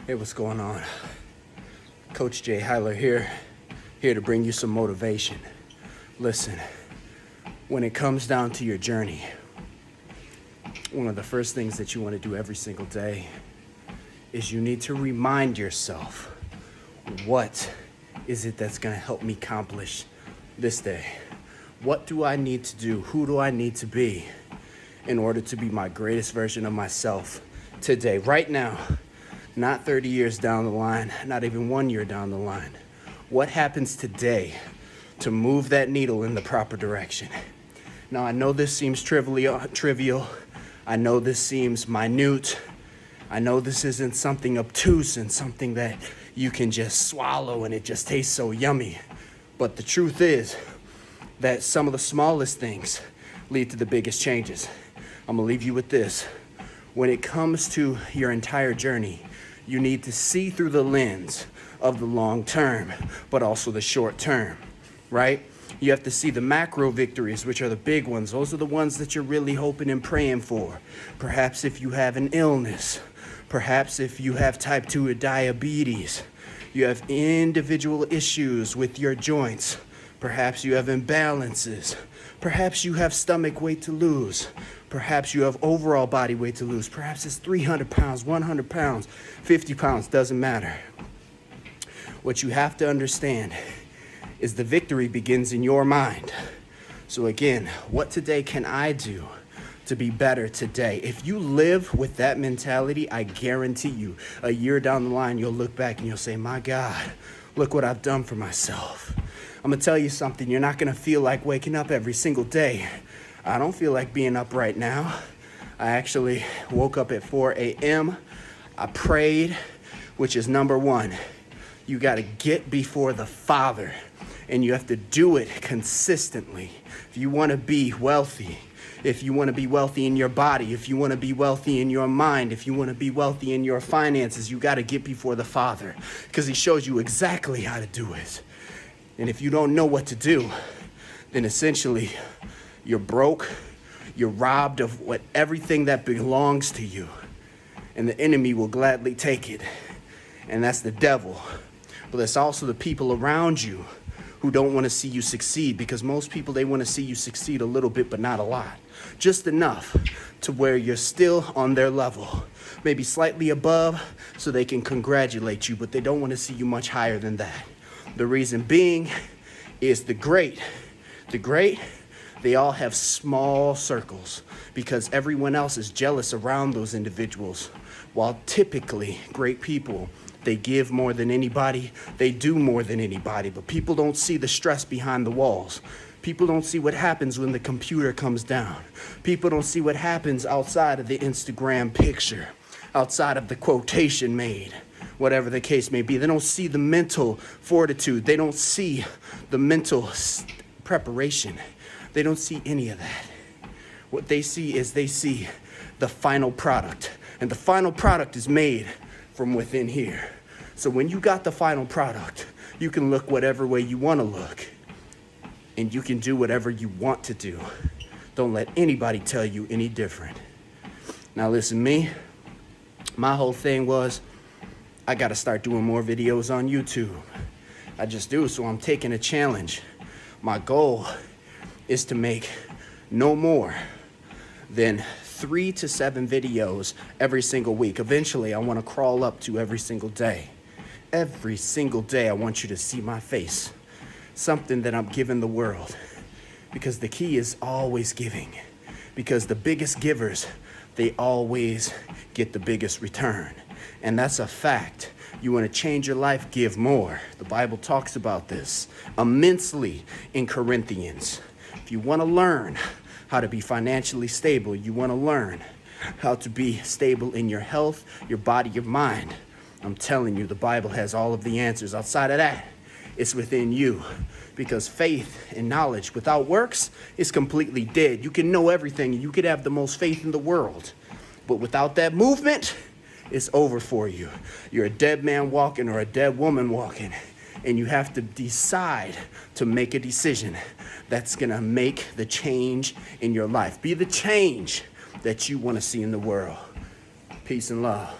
Hey, what's going on? Coach Hyler here to bring you some motivation. Listen, when it comes down to your journey, one of the first things that you want to do every single day is you need to remind yourself, what is it that's going to help me accomplish this day? What do I need to do? Who do I need to be in order to be my greatest version of myself today, right now? Not 30 years down the line, not even 1 year down the line. What happens today to move that needle in the proper direction? Now, I know this seems trivial. I know this seems minute. I know this isn't something obtuse and something that you can just swallow and it just tastes so yummy. But the truth is that some of the smallest things lead to the biggest changes. I'm gonna leave you with this. When it comes to your entire journey, you need to see through the lens of the long term, but also the short term, right? You have to see the macro victories, which are the big ones. Those are the ones that you're really hoping and praying for. Perhaps if you have an illness, perhaps if you have type 2 diabetes, you have individual issues with your joints, perhaps you have imbalances, perhaps you have stomach weight to lose, perhaps you have overall body weight to lose, perhaps it's 300 pounds, 100 pounds, 50 pounds, doesn't matter. What you have to understand is the victory begins in your mind. So again, what today can I do to be better today? If you live with that mentality, I guarantee you, a year down the line, you'll look back and you'll say, my God, look what I've done for myself. I'm gonna tell you something, you're not gonna feel like waking up every single day. I don't feel like being up right now. I actually woke up at 4 a.m. I prayed, which is number one. You gotta get before the Father, and you have to do it consistently. If you wanna be wealthy, if you wanna be wealthy in your body, if you wanna be wealthy in your mind, if you wanna be wealthy in your finances, you gotta get before the Father, because He shows you exactly how to do it. And if you don't know what to do, then essentially you're broke, you're robbed of everything that belongs to you, and the enemy will gladly take it. And that's the devil. But that's also the people around you who don't want to see you succeed, because most people, they want to see you succeed a little bit, but not a lot. Just enough to where you're still on their level, maybe slightly above, so they can congratulate you, but they don't want to see you much higher than that. The reason being is the great, they all have small circles because everyone else is jealous around those individuals. While typically great people, they give more than anybody, they do more than anybody, but people don't see the stress behind the walls. People don't see what happens when the computer comes down. People don't see what happens outside of the Instagram picture, outside of the quotation made, whatever the case may be. They don't see the mental fortitude. They don't see the mental preparation. They don't see any of that. What they see is they see the final product. And the final product is made from within here. So when you got the final product, you can look whatever way you want to look. And you can do whatever you want to do. Don't let anybody tell you any different. Now listen, my whole thing was, I got to start doing more videos on YouTube. I just do, so I'm taking a challenge. My goal is to make no more than 3 to 7 videos every single week. Eventually, I want to crawl up to every single day. Every single day, I want you to see my face. Something that I'm giving the world. Because the key is always giving. Because the biggest givers, they always get the biggest return. And that's a fact. You want to change your life, give more. The Bible talks about this immensely in Corinthians. If you want to learn how to be financially stable, you want to learn how to be stable in your health, your body, your mind, I'm telling you, the Bible has all of the answers. Outside of that, it's within you. Because faith and knowledge without works is completely dead. You can know everything. You could have the most faith in the world. But without that movement, it's over for you. You're a dead man walking or a dead woman walking. And you have to decide to make a decision that's going to make the change in your life. Be the change that you want to see in the world. Peace and love.